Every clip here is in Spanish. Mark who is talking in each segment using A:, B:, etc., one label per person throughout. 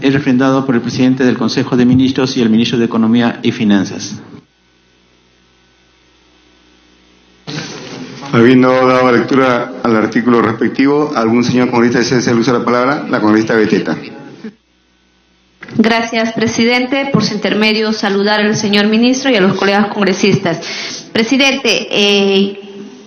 A: es refrendado por el presidente del Consejo de Ministros y el ministro de Economía y Finanzas.
B: Habiendo dado lectura al artículo respectivo, ¿algún señor congresista desea hacer uso de la palabra? La congresista Beteta.
C: Gracias, presidente. Por su intermedio, saludar al señor ministro y a los colegas congresistas. Presidente,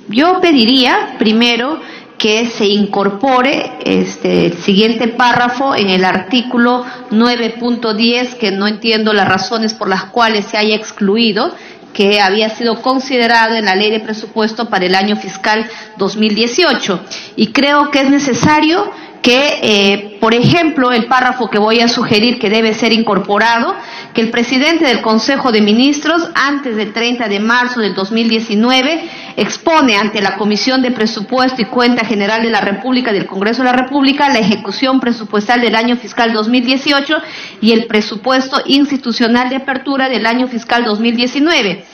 C: yo pediría primero que se incorpore el siguiente párrafo en el artículo 9.10, que no entiendo las razones por las cuales se haya excluido, que había sido considerado en la ley de presupuesto para el año fiscal 2018. Y creo que es necesario que, por ejemplo, el párrafo que voy a sugerir que debe ser incorporado, que el presidente del Consejo de Ministros, antes del 30 de marzo del 2019, expone ante la Comisión de Presupuesto y Cuenta General de la República, del Congreso de la República, la ejecución presupuestal del año fiscal 2018 y el presupuesto institucional de apertura del año fiscal 2019.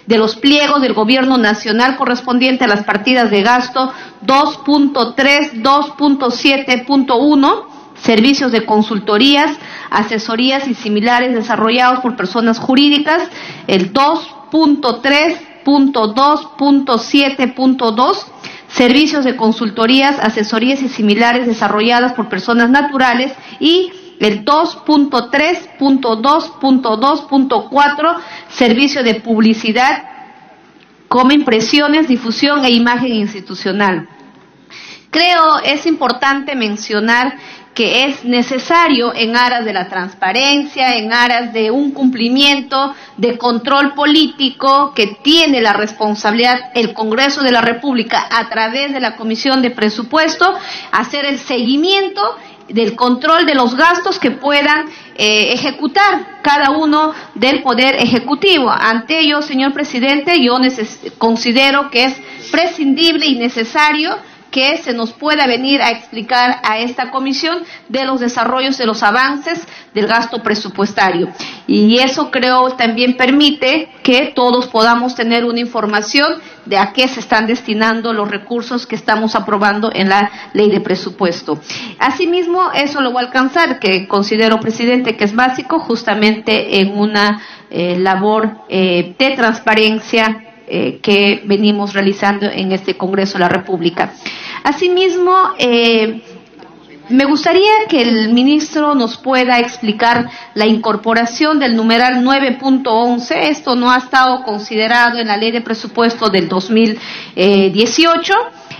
C: De los pliegos del Gobierno Nacional correspondiente a las partidas de gasto 2.3, 2.7.1, servicios de consultorías, asesorías y similares desarrollados por personas jurídicas, el 2.3.2.7.2, servicios de consultorías, asesorías y similares desarrolladas por personas naturales, y el 2.3.2.2.4, servicio de publicidad como impresiones, difusión e imagen institucional. Creo es importante mencionar que es necesario, en aras de la transparencia, en aras de un cumplimiento de control político que tiene la responsabilidad el Congreso de la República a través de la Comisión de Presupuesto, hacer el seguimiento del control de los gastos que puedan ejecutar cada uno del Poder Ejecutivo. Ante ello, señor presidente, yo considero que es prescindible y necesario que se nos pueda venir a explicar a esta comisión de los desarrollos, de los avances del gasto presupuestario. Y eso creo también permite que todos podamos tener una información de a qué se están destinando los recursos que estamos aprobando en la ley de presupuesto. Asimismo, eso lo voy a alcanzar, que considero, presidente, que es básico justamente en una labor de transparencia que venimos realizando en este Congreso de la República. Asimismo, me gustaría que el ministro nos pueda explicar la incorporación del numeral 9.11. Esto no ha estado considerado en la ley de presupuesto del 2018,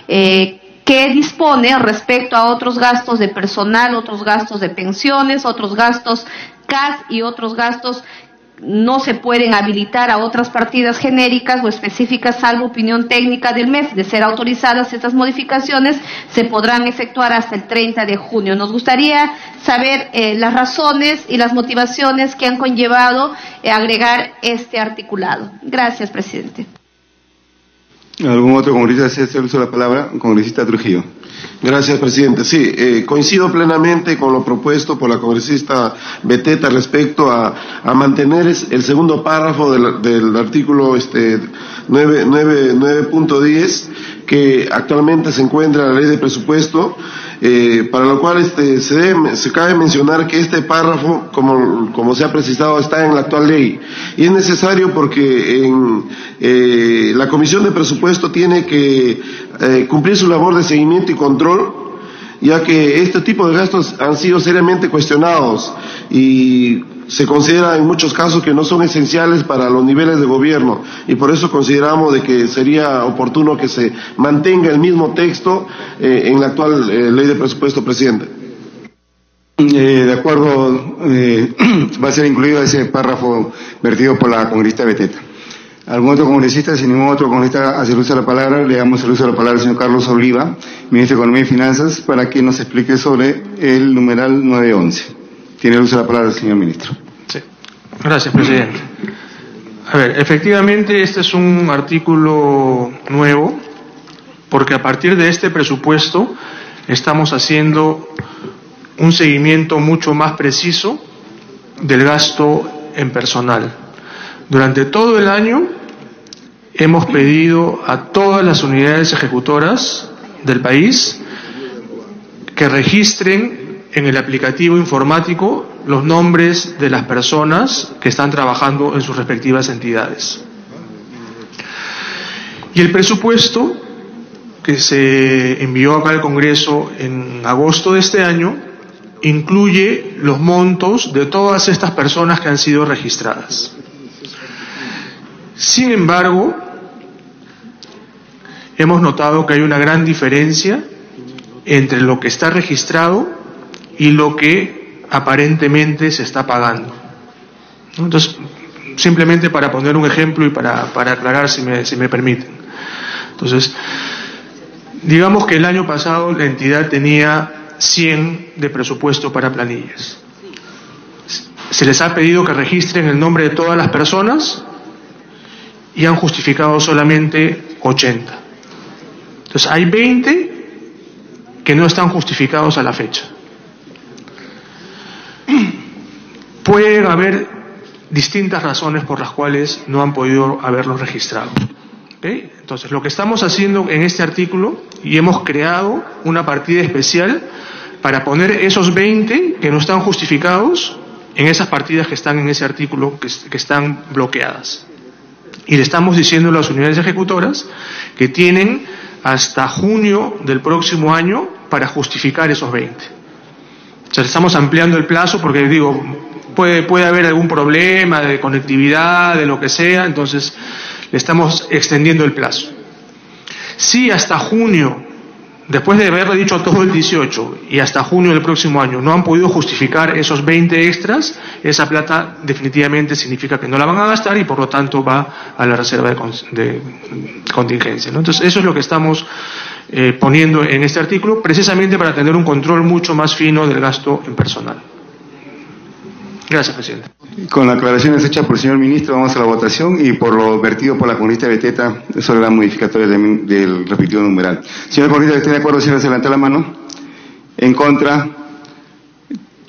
C: que dispone respecto a otros gastos de personal, otros gastos de pensiones, otros gastos CAS y otros gastos no se pueden habilitar a otras partidas genéricas o específicas salvo opinión técnica del MEF. De ser autorizadas estas modificaciones, se podrán efectuar hasta el 30 de junio. Nos gustaría saber las razones y las motivaciones que han conllevado agregar este articulado. Gracias, presidente.
B: ¿Algún otro congresista desea hacer uso de la palabra? Congresista Trujillo.
D: Gracias, presidente. Sí, coincido plenamente con lo propuesto por la congresista Beteta respecto a mantener el segundo párrafo del artículo 9.10, que actualmente se encuentra en la ley de presupuesto, para lo cual se cabe mencionar que este párrafo, como se ha precisado, está en la actual ley. Y es necesario porque la Comisión de Presupuesto tiene que cumplir su labor de seguimiento y control, ya que este tipo de gastos han sido seriamente cuestionados y se considera en muchos casos que no son esenciales para los niveles de gobierno, y por eso consideramos de que sería oportuno que se mantenga el mismo texto en la actual ley de presupuesto, presidente.
B: De acuerdo, va a ser incluido ese párrafo vertido por la congresista Beteta. ¿Algún otro congresista? Si ningún otro congresista hace uso de la palabra, le damos el uso de la palabra al señor Carlos Oliva, ministro de Economía y Finanzas, para que nos explique sobre el numeral 9.11. Tiene el uso de la palabra el señor ministro.
E: Sí. Gracias, presidente. A ver, efectivamente este es un artículo nuevo, porque a partir de este presupuesto estamos haciendo un seguimiento mucho más preciso del gasto en personal. Durante todo el año hemos pedido a todas las unidades ejecutoras del país que registren en el aplicativo informático los nombres de las personas que están trabajando en sus respectivas entidades. Y el presupuesto que se envió acá al Congreso en agosto de este año incluye los montos de todas estas personas que han sido registradas. Sin embargo, hemos notado que hay una gran diferencia entre lo que está registrado y lo que aparentemente se está pagando. Entonces, simplemente para poner un ejemplo y para aclarar, si me permiten. Entonces, digamos que el año pasado la entidad tenía 100 de presupuesto para planillas. Se les ha pedido que registren el nombre de todas las personas y han justificado solamente 80. Entonces hay 20 que no están justificados a la fecha. Pueden haber distintas razones por las cuales no han podido haberlos registrado. ¿Okay? Entonces, lo que estamos haciendo en este artículo, y hemos creado una partida especial para poner esos 20 que no están justificados en esas partidas que están en ese artículo, que están bloqueadas. Y le estamos diciendo a las unidades ejecutoras que tienen hasta junio del próximo año para justificar esos 20. O sea, estamos ampliando el plazo porque, digo, puede haber algún problema de conectividad, de lo que sea, entonces le estamos extendiendo el plazo. Si hasta junio, después de haberle dicho todo el 18 y hasta junio del próximo año, no han podido justificar esos 20 extras, esa plata definitivamente significa que no la van a gastar y por lo tanto va a la reserva de contingencia, ¿no? Entonces, eso es lo que estamos poniendo en este artículo, precisamente para tener un control mucho más fino del gasto en personal. Gracias, presidente.
B: Con las aclaraciones hechas por el señor ministro, vamos a la votación y por lo vertido por la congresista Beteta sobre la modificatoria del respectivo numeral. Señor congresista, ¿está de acuerdo? Señor, levanta la mano. En contra,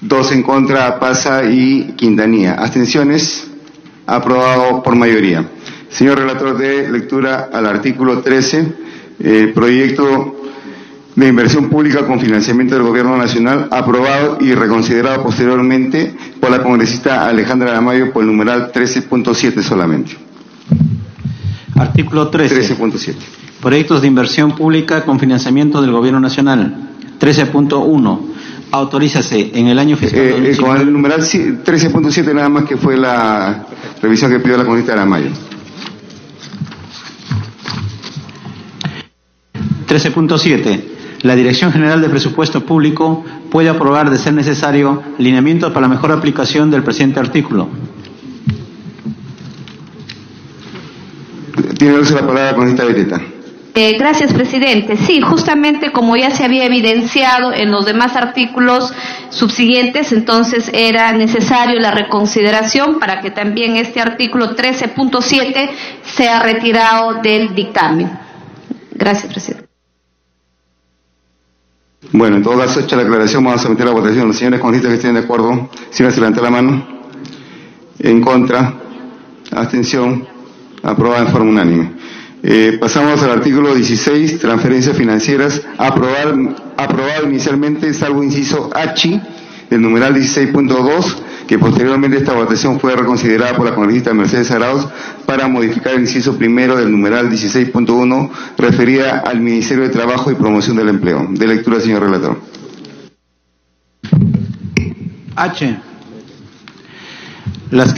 B: 2 en contra, Pasa y Quintanilla. Abstenciones, aprobado por mayoría. Señor relator, de lectura al artículo 13, proyecto de inversión pública con financiamiento del Gobierno Nacional, aprobado y reconsiderado posteriormente por la congresista Alejandra Aramayo por el numeral 13.7 solamente.
A: Artículo
B: 13.7.
A: Proyectos de inversión pública con financiamiento del Gobierno Nacional. 13.1. Autorízase en el año fiscal 2019.
B: Con el numeral 13.7 nada más, que fue la revisión que pidió la congresista Aramayo.
A: 13.7. La Dirección General de Presupuesto Público puede aprobar, de ser necesario, lineamientos para la mejor aplicación del presente artículo.
B: Tiene uso la palabra la congresista Beteta.
C: Gracias, presidente. Sí, justamente como ya se había evidenciado en los demás artículos subsiguientes, entonces era necesario la reconsideración para que también este artículo 13.7 sea retirado del dictamen. Gracias, presidente.
B: Bueno, en todo caso, hecha la aclaración, vamos a someter a votación. Los señores congresistas que estén de acuerdo, señores, levanten la mano. En contra, abstención, aprobada en forma unánime. Pasamos al artículo 16, transferencias financieras, aprobado inicialmente, salvo inciso H del numeral 16.2, que posteriormente esta votación fue reconsiderada por la congresista Mercedes Arauz para modificar el inciso primero del numeral 16.1, referida al Ministerio de Trabajo y Promoción del Empleo. De lectura, señor relator.
A: H. Las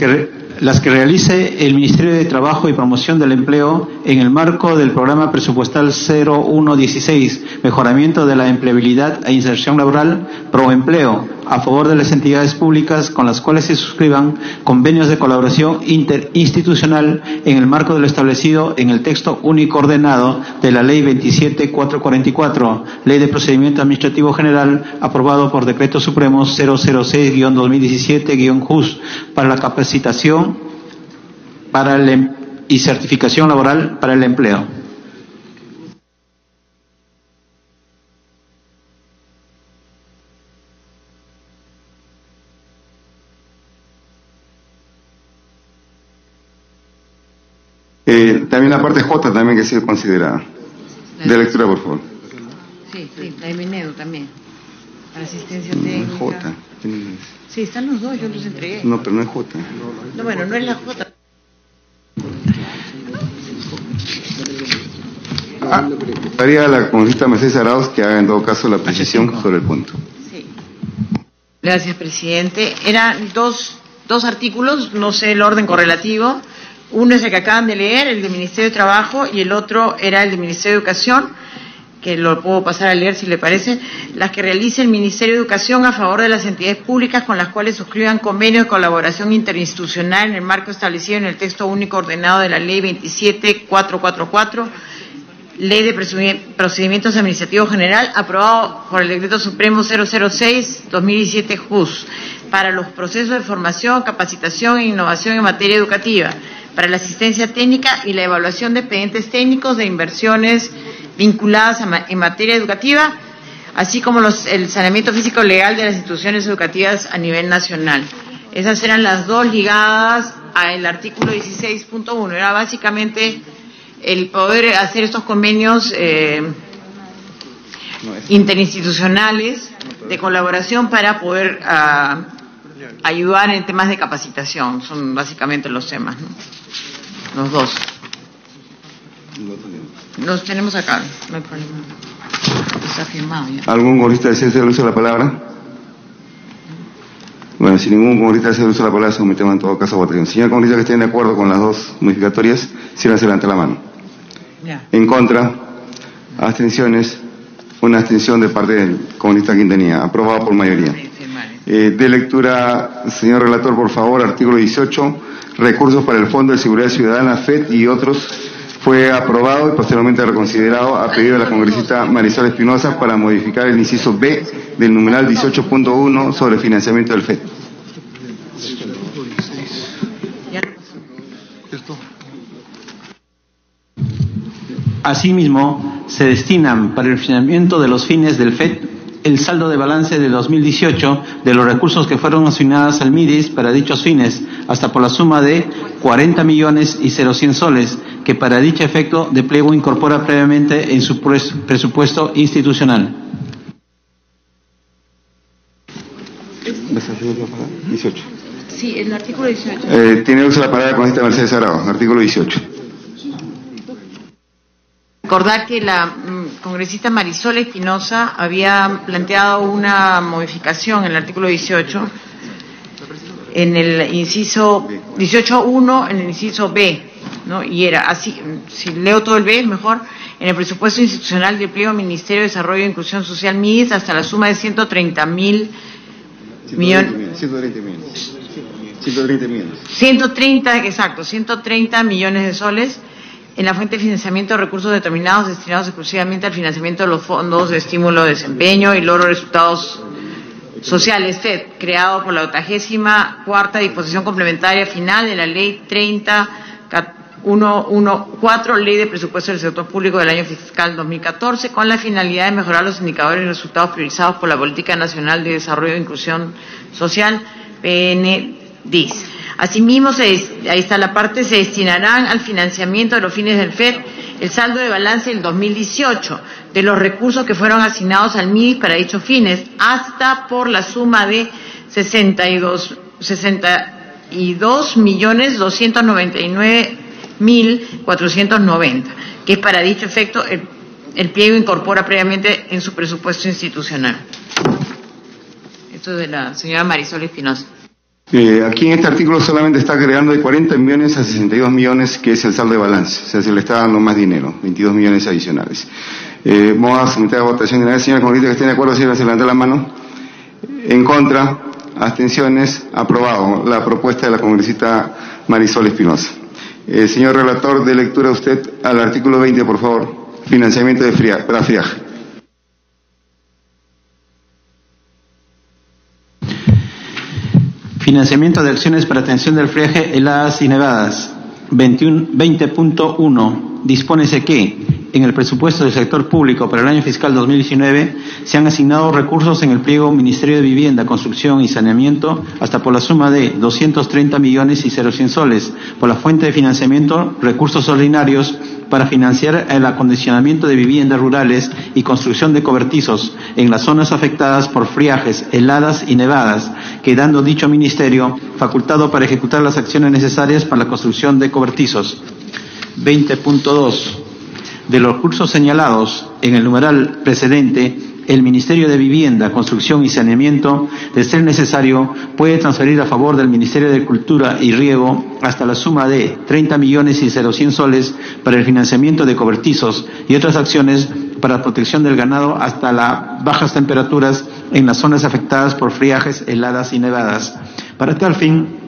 A: que realice el Ministerio de Trabajo y Promoción del Empleo en el marco del programa presupuestal 0116, mejoramiento de la empleabilidad e inserción laboral, Proempleo, a favor de las entidades públicas con las cuales se suscriban convenios de colaboración interinstitucional en el marco de lo establecido en el texto único ordenado de la Ley 27444, Ley de Procedimiento Administrativo General, aprobado por Decreto Supremo 006-2017-JUS, para la capacitación y certificación laboral para el empleo.
B: También la parte J también que ha sido considerada. De lectura, por favor.
F: Sí, la de Minedo también. Para asistencia técnica.
B: No es J.
F: Sí, están los dos, yo los entregué.
B: No, pero no es J.
F: No, bueno, no es la J.
B: Haría a la congresista Mercedes Arauz que haga en todo caso la precisión sobre el punto.
F: Sí. Gracias, presidente. Eran dos artículos, no sé el orden correlativo. Uno es el que acaban de leer, el del Ministerio de Trabajo, y el otro era el del Ministerio de Educación, que lo puedo pasar a leer si le parece. Las que realice el Ministerio de Educación a favor de las entidades públicas con las cuales suscriban convenios de colaboración interinstitucional en el marco establecido en el texto único ordenado de la Ley 27444, Ley de Procedimientos Administrativos General, aprobado por el Decreto Supremo 006/2017 JUS, para los procesos de formación, capacitación e innovación en materia educativa, para la asistencia técnica y la evaluación de expedientes técnicos de inversiones vinculadas en materia educativa, así como el saneamiento físico legal de las instituciones educativas a nivel nacional. Esas eran las dos ligadas al artículo 16.1. Era básicamente el poder hacer estos convenios interinstitucionales de colaboración para poder ayudar en temas de capacitación. Son básicamente los temas, ¿no? Los dos. Los tenemos acá, no hay problema. Está firmado ya.
B: ¿Algún congresista desea hacer uso de la palabra? Bueno, si ningún congresista desea uso de la palabra, sometemos en todo caso a votación. Señor congresista que estén de acuerdo con las dos modificatorias, sírvanse levanta la mano.
F: Ya.
B: En contra, abstenciones, una abstención de parte del congresista Quintanilla, aprobado por mayoría. De lectura, señor relator, por favor, artículo 18, recursos para el Fondo de Seguridad Ciudadana, FED y otros, fue aprobado y posteriormente reconsiderado a pedido de la congresista Marisol Espinosa para modificar el inciso B del numeral 18.1 sobre financiamiento del FED.
A: Asimismo, se destinan para el financiamiento de los fines del FED el saldo de balance de 2018 de los recursos que fueron asignados al MIDIS para dichos fines, hasta por la suma de 40.000.100 soles, que para dicho efecto de pliego incorpora previamente en su presupuesto institucional.
B: 18.
F: Sí, el artículo 18.
B: Tiene uso de la palabra con esta Mercedes Arauz, artículo 18.
F: Recordar que la congresista Marisol Espinosa había planteado una modificación en el artículo 18, en el inciso 18.1, en el inciso B, ¿no? Y era así, si leo todo el B es mejor, en el presupuesto institucional de pliego Ministerio de Desarrollo e Inclusión Social MIDIS hasta la suma de 130 millones. 130 millones de soles en la fuente de financiamiento de recursos determinados destinados exclusivamente al financiamiento de los fondos de estímulo de desempeño y logro de resultados sociales, FED, creado por la 84ª disposición complementaria final de la Ley 30.114, Ley de Presupuesto del Sector Público del Año Fiscal 2014, con la finalidad de mejorar los indicadores y resultados priorizados por la Política Nacional de Desarrollo e Inclusión Social, PNDIS. Asimismo, ahí está la parte, se destinarán al financiamiento de los fines del FED el saldo de balance del 2018 de los recursos que fueron asignados al MIDIS para dichos fines, hasta por la suma de 62.299.490, que es para dicho efecto el pliego incorpora previamente en su presupuesto institucional. Esto es de la señora Marisol Espinosa.
B: Aquí en este artículo solamente está agregando de 40 millones a 62 millones, que es el saldo de balance. O sea, se le está dando más dinero, 22 millones adicionales. Vamos a someter a votación de la señora congresista que estén de acuerdo, señora, se levanta la mano. En contra, abstenciones, aprobado la propuesta de la congresista Marisol Espinosa. Señor relator, de lectura usted al artículo 20, por favor. Financiamiento de para friaje.
A: Financiamiento de acciones para atención del friaje heladas y nevadas. 20.1. Dispónese que, en el presupuesto del sector público para el año fiscal 2019, se han asignado recursos en el pliego Ministerio de Vivienda, Construcción y Saneamiento hasta por la suma de 230.100.000 soles, por la fuente de financiamiento, recursos ordinarios para financiar el acondicionamiento de viviendas rurales y construcción de cobertizos en las zonas afectadas por friajes, heladas y nevadas, quedando dicho ministerio facultado para ejecutar las acciones necesarias para la construcción de cobertizos. 20.2. De los recursos señalados en el numeral precedente, el Ministerio de Vivienda, Construcción y Saneamiento, de ser necesario, puede transferir a favor del Ministerio de Cultura y Riego hasta la suma de 30.100.000 soles para el financiamiento de cobertizos y otras acciones para protección del ganado hasta las bajas temperaturas en las zonas afectadas por friajes, heladas y nevadas. Para tal fin,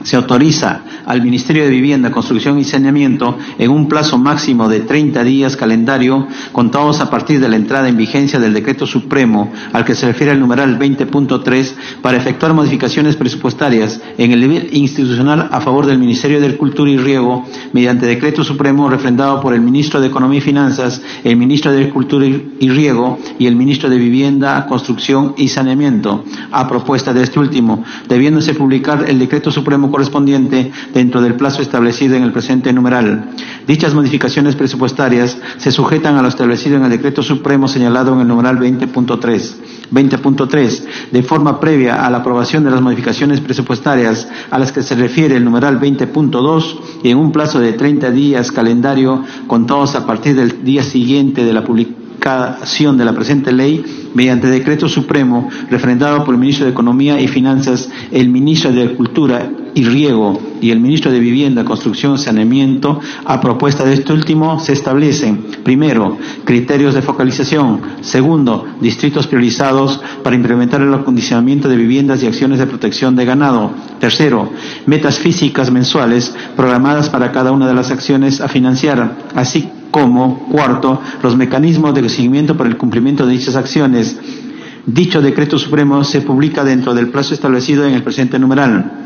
A: se autoriza al Ministerio de Vivienda, Construcción y Saneamiento en un plazo máximo de 30 días calendario, contados a partir de la entrada en vigencia del Decreto Supremo al que se refiere el numeral 20.3, para efectuar modificaciones presupuestarias en el nivel institucional a favor del Ministerio de Cultura y Riego, mediante Decreto Supremo refrendado por el Ministro de Economía y Finanzas, el Ministro de Cultura y Riego y el Ministro de Vivienda, Construcción y Saneamiento, a propuesta de este último, debiéndose publicar el Decreto Supremo correspondiente dentro del plazo establecido en el presente numeral. Dichas modificaciones presupuestarias se sujetan a lo establecido en el Decreto Supremo señalado en el numeral 20.3. 20.3. De forma previa a la aprobación de las modificaciones presupuestarias a las que se refiere el numeral 20.2 y en un plazo de 30 días calendario contados a partir del día siguiente de la publicación de la presente ley, mediante decreto supremo refrendado por el Ministro de Economía y Finanzas, el Ministro de Cultura y Riego y el Ministro de Vivienda, Construcción y Saneamiento, a propuesta de este último, se establecen: primero, criterios de focalización; segundo, distritos priorizados para implementar el acondicionamiento de viviendas y acciones de protección de ganado; tercero, metas físicas mensuales programadas para cada una de las acciones a financiar, así como, cuarto, los mecanismos de seguimiento para el cumplimiento de dichas acciones. Dicho decreto supremo se publica dentro del plazo establecido en el presente numeral.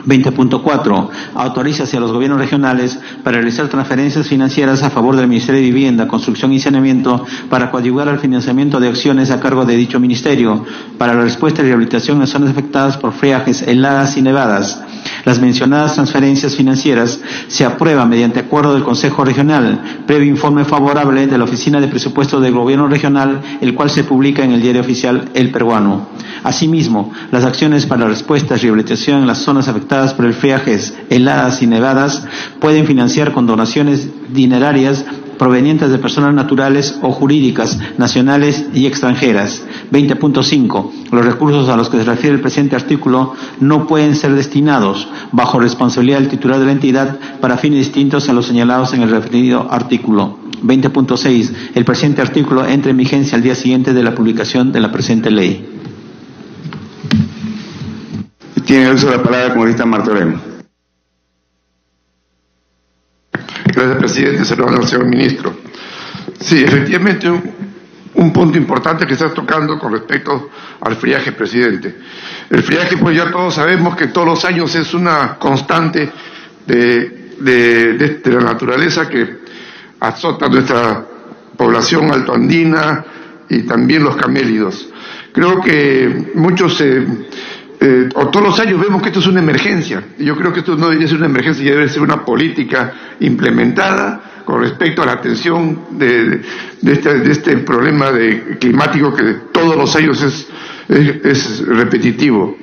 A: 20.4. Autoriza hacia los gobiernos regionales para realizar transferencias financieras a favor del Ministerio de Vivienda, Construcción y Saneamiento para coadyuvar al financiamiento de acciones a cargo de dicho ministerio para la respuesta y rehabilitación en zonas afectadas por friajes, heladas y nevadas. Las mencionadas transferencias financieras se aprueban mediante acuerdo del Consejo Regional, previo informe favorable de la Oficina de Presupuesto del Gobierno Regional, el cual se publica en el diario oficial El Peruano. Asimismo, las acciones para la respuesta y rehabilitación en las zonas afectadas por el friajes, heladas y nevadas pueden financiar con donaciones dinerarias provenientes de personas naturales o jurídicas, nacionales y extranjeras. 20.5. Los recursos a los que se refiere el presente artículo no pueden ser destinados, bajo responsabilidad del titular de la entidad, para fines distintos a los señalados en el referido artículo. 20.6. El presente artículo entra en vigencia al día siguiente de la publicación de la presente ley.
B: Tiene el uso de la palabra el congresista Martorell.
G: Gracias, presidente. Saludos al señor ministro. Sí, efectivamente, un punto importante que está tocando con respecto al friaje, presidente. El friaje, pues ya todos sabemos que todos los años es una constante de la naturaleza que azota nuestra población altoandina y también los camélidos. Creo que muchos o todos los años vemos que esto es una emergencia. Yo creo que esto no debería ser una emergencia, ya debe ser una política implementada con respecto a la atención de este problema climático que todos los años es repetitivo.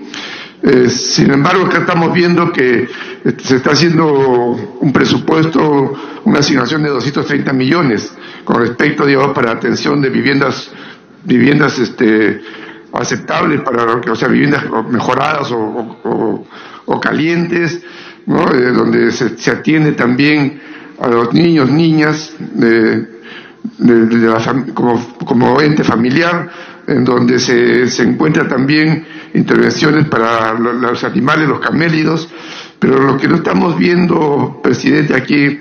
G: Sin embargo, acá estamos viendo que se está haciendo un presupuesto, una asignación de 230 millones con respecto, digamos, para atención de viviendas aceptables, o sea, viviendas mejoradas o calientes, ¿no? Donde se atiende también a los niños, niñas, como ente familiar, en donde se encuentra también intervenciones para los animales, los camélidos, pero lo que no estamos viendo, presidente, aquí,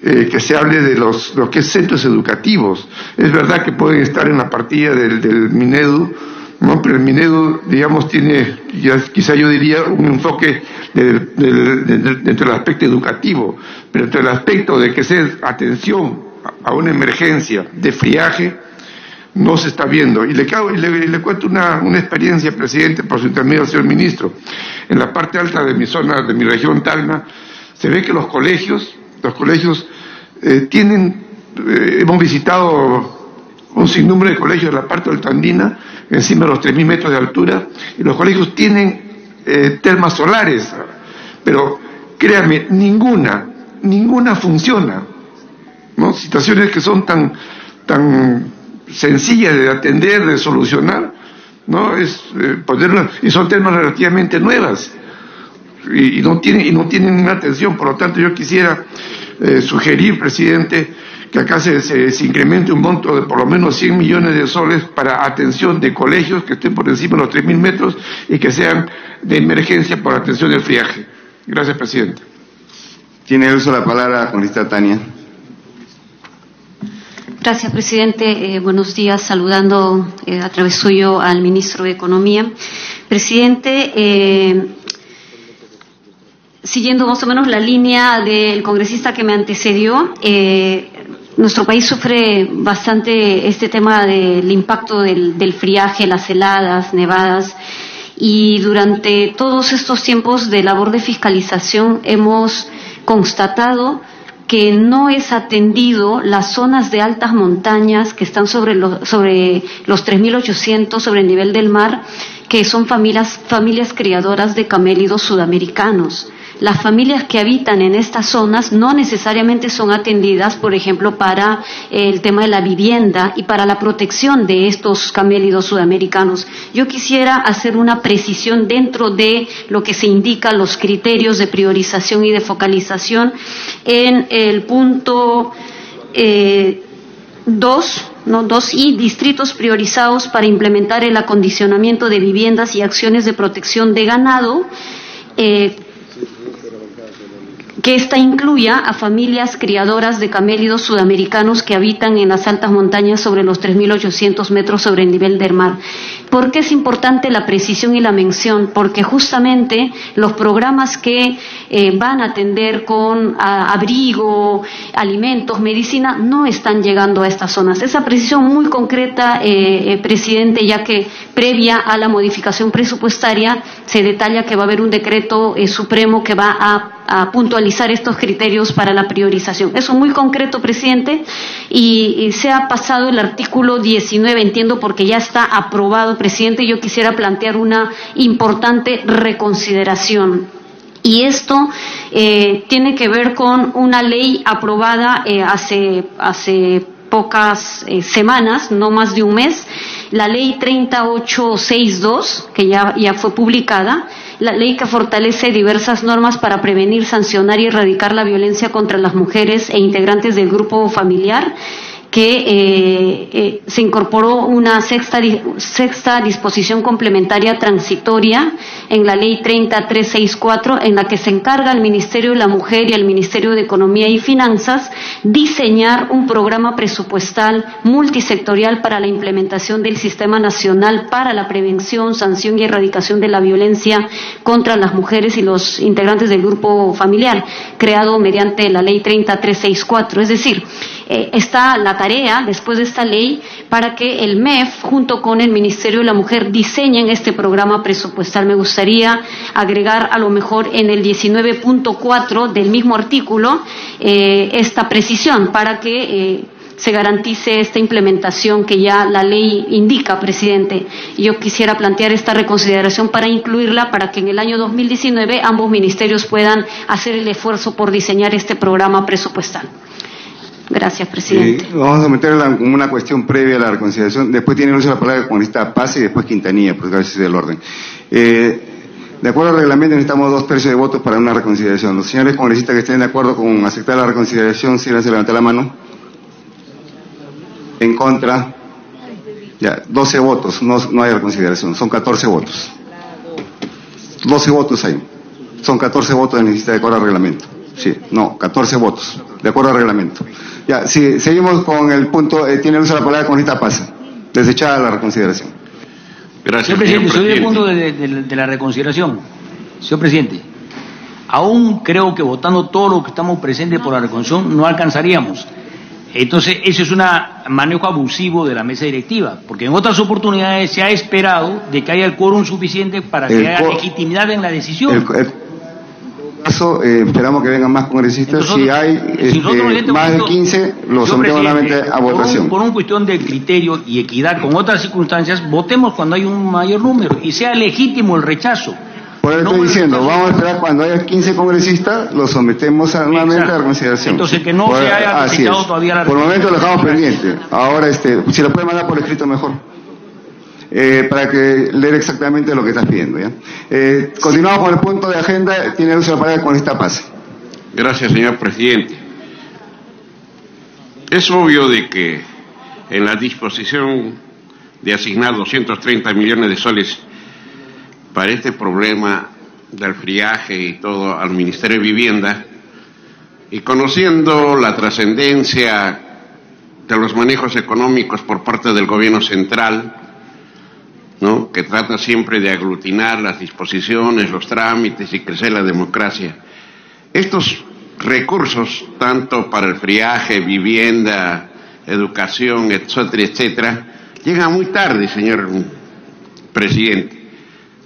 G: que se hable de lo que es centros educativos. Es verdad que pueden estar en la partida del Minedu, ¿no? Pero el Minedu, digamos, tiene, quizá yo diría, un enfoque dentro del aspecto educativo, pero entre el aspecto de que sea atención a una emergencia de friaje, no se está viendo. Y le cuento una experiencia, presidente, por su intermedio, señor ministro. En la parte alta de mi zona, de mi región, Tacna, se ve que los colegios hemos visitado un sinnúmero de colegios de la parte altoandina, encima de los 3.000 metros de altura, y los colegios tienen termas solares, pero créanme, ninguna funciona, ¿no? Situaciones que son tan sencillas de atender, de solucionar, ¿no? Y son termas relativamente nuevas, y no tienen una atención. Por lo tanto, yo quisiera sugerir, presidente, que acá se incremente un monto de por lo menos 100 millones de soles para atención de colegios que estén por encima de los 3.000 metros y que sean de emergencia por atención del friaje. Gracias, presidente.
B: Tiene el uso de la palabra la congresista Tania.
H: Gracias, presidente. Buenos días, saludando a través suyo al ministro de Economía. Presidente, siguiendo más o menos la línea del congresista que me antecedió, nuestro país sufre bastante este tema del impacto del friaje, las heladas, nevadas, y durante todos estos tiempos de labor de fiscalización hemos constatado que no es atendido las zonas de altas montañas que están sobre los 3.800 sobre el nivel del mar, que son familias criadoras de camélidos sudamericanos. Las familias que habitan en estas zonas no necesariamente son atendidas, por ejemplo, para el tema de la vivienda y para la protección de estos camélidos sudamericanos. Yo quisiera hacer una precisión dentro de lo que se indica los criterios de priorización y de focalización en el punto 2I, distritos priorizados para implementar el acondicionamiento de viviendas y acciones de protección de ganado, que ésta incluya a familias criadoras de camélidos sudamericanos que habitan en las altas montañas sobre los 3.800 metros sobre el nivel del mar. ¿Por qué es importante la precisión y la mención? Porque justamente los programas que van a atender con abrigo, alimentos, medicina, no están llegando a estas zonas. Esa precisión muy concreta, presidente, ya que previa a la modificación presupuestaria se detalla que va a haber un decreto supremo que va a puntualizar estos criterios para la priorización. Eso muy concreto, presidente, y se ha pasado el artículo 19, entiendo, porque ya está aprobado, presidente. Yo quisiera plantear una importante reconsideración. Y esto tiene que ver con una ley aprobada hace pocas semanas, no más de un mes, la ley 3862, que ya fue publicada, la ley que fortalece diversas normas para prevenir, sancionar y erradicar la violencia contra las mujeres e integrantes del grupo familiar, que se incorporó una sexta disposición complementaria transitoria en la ley 30364, en la que se encarga al Ministerio de la Mujer y al Ministerio de Economía y Finanzas diseñar un programa presupuestal multisectorial para la implementación del Sistema Nacional para la Prevención, Sanción y Erradicación de la Violencia contra las mujeres y los integrantes del grupo familiar, creado mediante la ley 30364. Es decir, está la tarea, después de esta ley, para que el MEF, junto con el Ministerio de la Mujer, diseñen este programa presupuestal. Me gustaría agregar, a lo mejor en el 19.4 del mismo artículo, esta precisión para que se garantice esta implementación que ya la ley indica, presidente. Yo quisiera plantear esta reconsideración para incluirla, para que en el año 2019 ambos ministerios puedan hacer el esfuerzo por diseñar este programa presupuestal. Gracias, presidente.
B: Vamos a meterla como una cuestión previa a la reconciliación. Después tiene uso la palabra el congresista Paz y después Quintanilla, pues gracias del orden. De acuerdo al reglamento necesitamos 2/3 de votos para una reconciliación. Los señores congresistas que estén de acuerdo con aceptar la reconciliación, si se levanta la mano. En contra. Ya, 12 votos, no hay reconciliación, son 14 votos. 12 votos hay. Son 14 votos que necesita de acuerdo al reglamento. Sí, no, 14 votos, de acuerdo al reglamento. Ya, sí, seguimos con el punto, tiene uso la palabra el congresista Paz. Desechada la reconsideración.
I: Gracias, señor presidente. Soy del punto de la reconsideración. Señor presidente, aún creo que votando todo lo que estamos presentes por la reconsideración no alcanzaríamos. Entonces, eso es un manejo abusivo de la mesa directiva, porque en otras oportunidades se ha esperado de que haya el quórum suficiente para que haya legitimidad en la decisión.
B: caso, esperamos que vengan más congresistas. Entonces, si hay más de 15, lo sometemos nuevamente a votación.
I: Por una cuestión de criterio y equidad con otras circunstancias, votemos cuando hay un mayor número y sea legítimo el rechazo.
B: Por eso estoy diciendo, vamos a esperar cuando haya 15 congresistas, lo sometemos nuevamente a la consideración.
I: Entonces, que no se haya ratificado todavía la
B: Por el momento lo dejamos pendiente. Ahora, si lo puede mandar por escrito, mejor. Para que leer exactamente lo que estás pidiendo, ¿ya? Continuamos con el punto de agenda. Tiene uso de la palabra con esta pase.
J: Gracias, señor presidente. Es obvio de que en la disposición de asignar 230 millones de soles para este problema del friaje y todo al Ministerio de Vivienda, y conociendo la trascendencia de los manejos económicos por parte del gobierno central, ¿no?, que trata siempre de aglutinar las disposiciones, los trámites y crecer la democracia, estos recursos, tanto para el friaje, vivienda, educación, etcétera, etcétera, llegan muy tarde, señor presidente.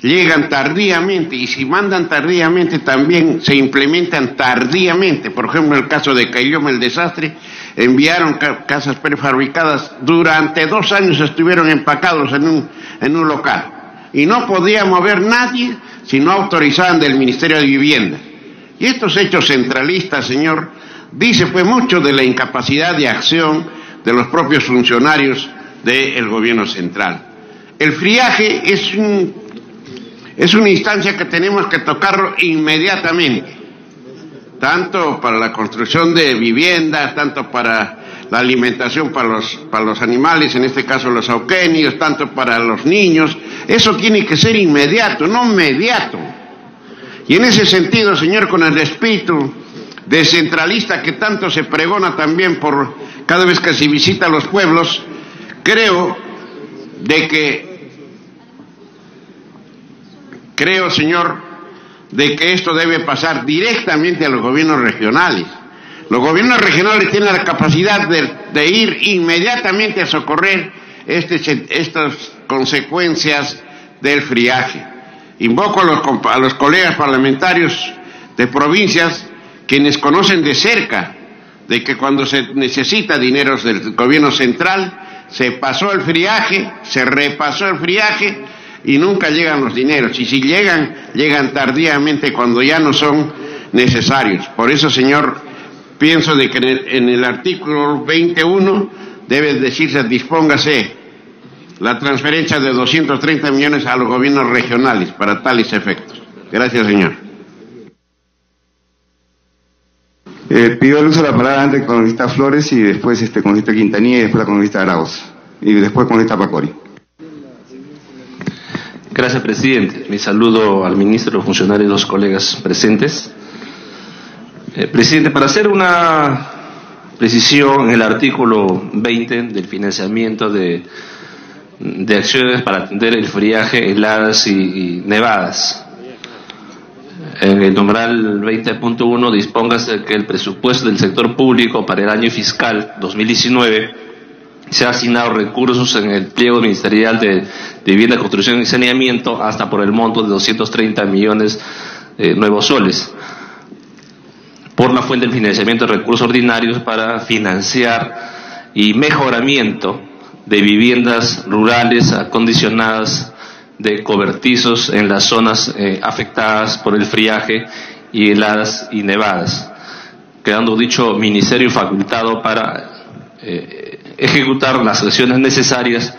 J: Llegan tardíamente, y si mandan tardíamente también se implementan tardíamente. Por ejemplo, en el caso de Caylloma, el desastre, enviaron casas prefabricadas, durante 2 años estuvieron empacados en un local, y no podía mover nadie si no autorizaban del Ministerio de Vivienda. Y estos hechos centralistas, señor, dice pues mucho de la incapacidad de acción de los propios funcionarios del gobierno central. El friaje es una instancia que tenemos que tocarlo inmediatamente, tanto para la construcción de viviendas, tanto para la alimentación para los animales, en este caso los auquenios, tanto para los niños. Eso tiene que ser inmediato, no mediato. Y en ese sentido, señor, con el espíritu descentralista que tanto se pregona también por cada vez que se visita los pueblos, creo, señor, de que esto debe pasar directamente a los gobiernos regionales. Los gobiernos regionales tienen la capacidad de ir inmediatamente a socorrer estas consecuencias del friaje. Invoco a los colegas parlamentarios de provincias, quienes conocen de cerca de que cuando se necesita dineros del gobierno central, se pasó el friaje, se repasó el friaje y nunca llegan los dineros. Y si llegan tardíamente cuando ya no son necesarios. Por eso, señor, pienso de que en el artículo 21 debe decirse, dispóngase la transferencia de 230 millones a los gobiernos regionales para tales efectos. Gracias, señor.
B: Pido el uso de la palabra antes con congresista Flores y después con congresista Quintanilla y después la congresista Arauz y después congresista Pacori.
K: Gracias, presidente. Mi saludo al ministro, los funcionarios y los colegas presentes. Presidente, para hacer una precisión en el artículo 20 del financiamiento de acciones para atender el friaje, heladas y nevadas. En el numeral 20.1 dispóngase que el presupuesto del sector público para el año fiscal 2019 se ha asignado recursos en el pliego ministerial de vivienda, construcción y saneamiento hasta por el monto de 230 millones nuevos soles por la fuente del financiamiento de recursos ordinarios para financiar y mejoramiento de viviendas rurales acondicionadas de cobertizos en las zonas afectadas por el friaje y heladas y nevadas, quedando dicho ministerio facultado para ejecutar las acciones necesarias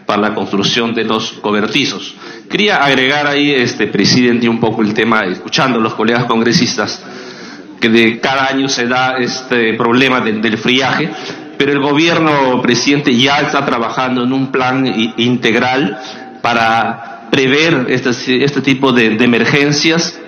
K: para la construcción de los cobertizos. Quería agregar ahí, presidente, un poco el tema, escuchando a los colegas congresistas, que de cada año se da este problema del friaje, pero el gobierno, presidente, ya está trabajando en un plan integral para prever este tipo de emergencias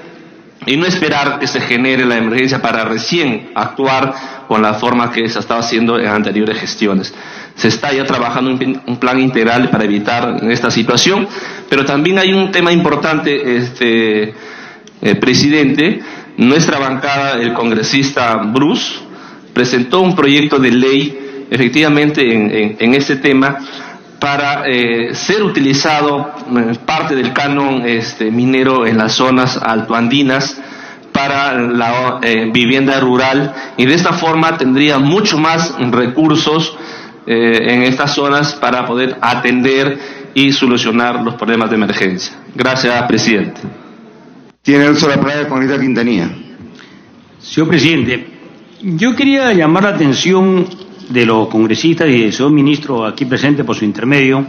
K: y no esperar que se genere la emergencia para recién actuar con la forma que se estaba haciendo en anteriores gestiones. Se está ya trabajando un plan integral para evitar esta situación, pero también hay un tema importante, presidente. Nuestra bancada, el congresista Bruce, presentó un proyecto de ley efectivamente en este tema para ser utilizado parte del canon minero en las zonas altoandinas para para la vivienda rural, y de esta forma tendría mucho más recursos en estas zonas para poder atender y solucionar los problemas de emergencia. Gracias, presidente.
B: Tiene el uso de la palabra con Rita Quintanilla.
I: Señor presidente, yo quería llamar la atención de los congresistas y del señor ministro aquí presente por su intermedio.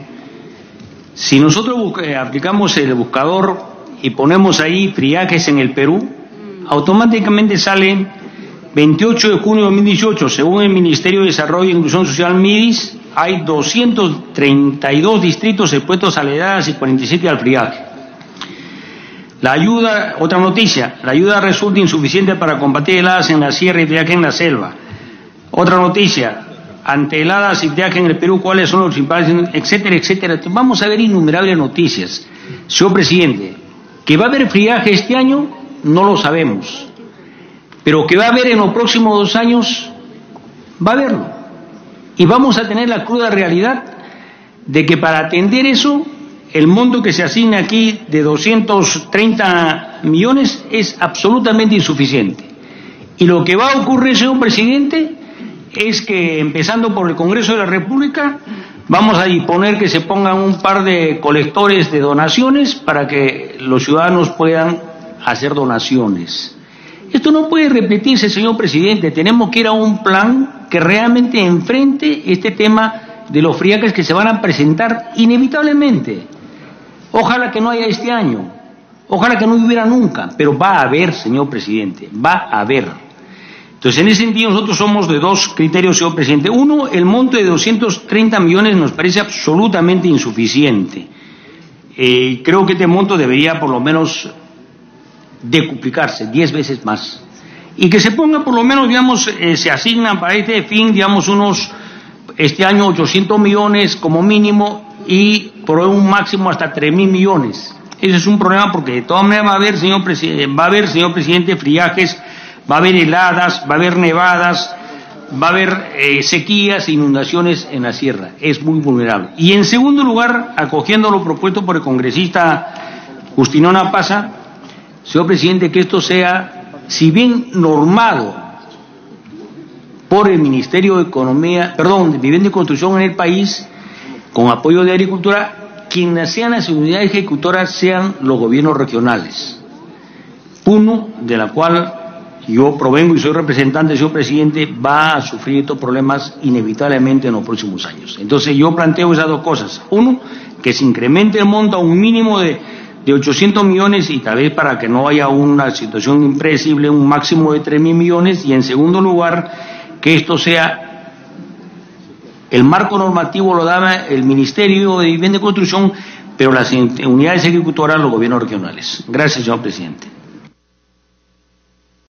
I: Si nosotros aplicamos el buscador y ponemos ahí friajes en el Perú, automáticamente sale 28 de junio de 2018, según el Ministerio de Desarrollo e Inclusión Social MIDIS, hay 232 distritos expuestos a heladas y 47 al friaje. La ayuda, otra noticia, la ayuda resulta insuficiente para combatir heladas en la sierra y friaje en la selva. Otra noticia, ante heladas y friaje en el Perú, ¿cuáles son los principales, etcétera, etcétera? Vamos a ver innumerables noticias. Señor presidente, que va a haber friaje este año, no lo sabemos. Pero que va a haber en los próximos 2 años, va a haberlo. Y vamos a tener la cruda realidad de que para atender eso, el monto que se asigna aquí de 230 millones es absolutamente insuficiente. Y lo que va a ocurrir, señor presidente, es que empezando por el Congreso de la República, vamos a disponer que se pongan un par de colectores de donaciones para que los ciudadanos puedan hacer donaciones. Esto no puede repetirse, señor presidente. Tenemos que ir a un plan que realmente enfrente este tema de los friajes que se van a presentar inevitablemente. Ojalá que no haya este año, ojalá que no hubiera nunca, pero va a haber, señor presidente, va a haber. Entonces, en ese sentido, nosotros somos de 2 criterios, señor presidente. Uno, el monto de 230 millones nos parece absolutamente insuficiente. Creo que este monto debería por lo menos decuplicarse 10 veces más, y que se ponga por lo menos, digamos, se asignan para este fin, digamos, este año 800 millones como mínimo, y por un máximo hasta 3.000 millones. Ese es un problema porque de todas maneras va a haber, señor presidente, friajes, va a haber heladas, va a haber nevadas, va a haber sequías e inundaciones en la sierra. Es muy vulnerable. Y en segundo lugar, acogiendo lo propuesto por el congresista Justinona Pasa, señor presidente, que esto sea, si bien normado por el Ministerio de de Vivienda y Construcción en el país, con apoyo de Agricultura, quienes sean las unidades ejecutoras sean los gobiernos regionales. Puno, de la cual yo provengo y soy representante, señor presidente, va a sufrir estos problemas inevitablemente en los próximos años. Entonces yo planteo esas 2 cosas. Uno, que se incremente el monto a un mínimo de 800 millones y tal vez para que no haya una situación impredecible, un máximo de 3.000 millones. Y en segundo lugar, que esto sea, el marco normativo lo daba el Ministerio de Vivienda y Construcción, pero las unidades ejecutoras los gobiernos regionales. Gracias, señor presidente.